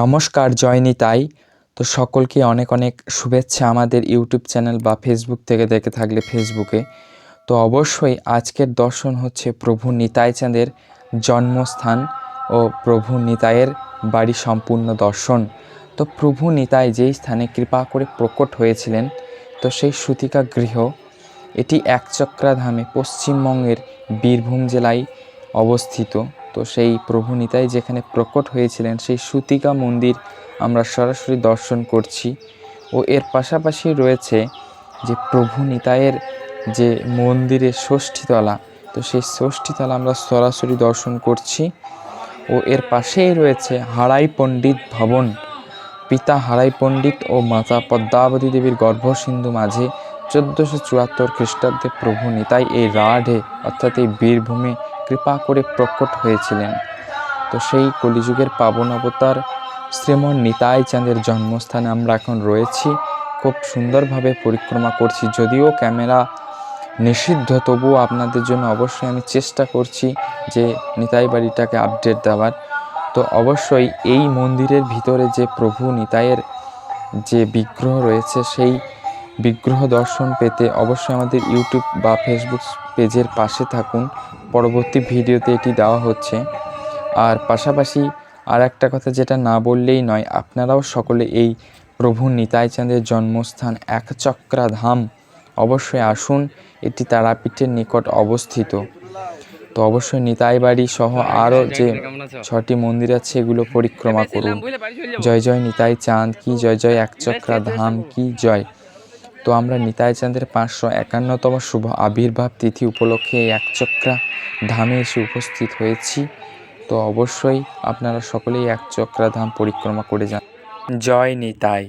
নমস্কার, জয় নিতাই। তো সকলকে অনেক অনেক শুভেচ্ছা আমাদের ইউটিউব চ্যানেল বা ফেসবুক থেকে দেখে থাকলে ফেসবুকে। তো অবশ্যই আজকের দর্শন হচ্ছে প্রভু নিতাই চাঁদের জন্মস্থান ও প্রভু নিতাইয়ের বাড়ি সম্পূর্ণ দর্শন। তো প্রভু নিতাই যেই স্থানে কৃপা করে প্রকট হয়েছিলেন, তো সেই সুতিকা গৃহ, এটি একচক্রা ধামে পশ্চিমবঙ্গের বীরভূম জেলায় অবস্থিত। তো সেই প্রভু নিতাই যেখানে প্রকট হয়েছিলেন সেই সুতিকা মন্দির আমরা সরাসরি দর্শন করছি। ও এর পাশাপাশি রয়েছে যে প্রভু নিতাইয়ের যে মন্দিরের ষষ্ঠীতলা, তো সেই ষষ্ঠীতলা আমরা সরাসরি দর্শন করছি। ও এর পাশেই রয়েছে হারাই পণ্ডিত ভবন। পিতা হারাই পণ্ডিত ও মাতা পদ্মাবতী দেবীর গর্ভসিন্ধু মাঝে 1474 খ্রিস্টাব্দে প্রভু নিতাই এই রাঢ়ে অর্থাৎ এই বীরভূমে কৃপা করে প্রকট হয়েছিলেন। তো সেই কলিযুগের পাবন অবতার শ্রীমন নিতাই চাঁদের জন্মস্থানে আমরা এখন রয়েছি। খুব সুন্দরভাবে পরিক্রমা করছি, যদিও ক্যামেরা নিষিদ্ধ, তবুও আপনাদের জন্য অবশ্যই আমি চেষ্টা করছি যে নিতাই বাড়িটাকে আপডেট দেওয়ার। তো অবশ্যই এই মন্দিরের ভিতরে যে প্রভু নিতাইয়ের যে বিগ্রহ রয়েছে, সেই বিগ্রহ দর্শন পেতে অবশ্যই আমাদের ইউটিউব বা ফেসবুক পেজের পাশে থাকুন। পরবর্তী ভিডিওতে এটি দেওয়া হচ্ছে। আর পাশাপাশি আর একটা কথা যেটা না বললেই নয়, আপনারাও সকলে এই প্রভু নিতাই চাঁদের জন্মস্থান একচক্রা ধাম অবশ্যই আসুন। এটি তারাপীঠের নিকট অবস্থিত। তো অবশ্যই নিতাই বাড়ি সহ আরও যে 6টি মন্দির আছে এগুলো পরিক্রমা করুন। জয় জয় নিতাই চাঁদ কি জয়, জয় একচক্রা ধাম কি জয়। তো আমরা নিতাই চাঁদের 551তম শুভ আবির্ভাব তিথি উপলক্ষে এই একচক্রা ধামে এসে উপস্থিত হয়েছি। তো অবশ্যই আপনারা সকলেই একচক্রা ধাম পরিক্রমা করে যান। জয় নিতাই।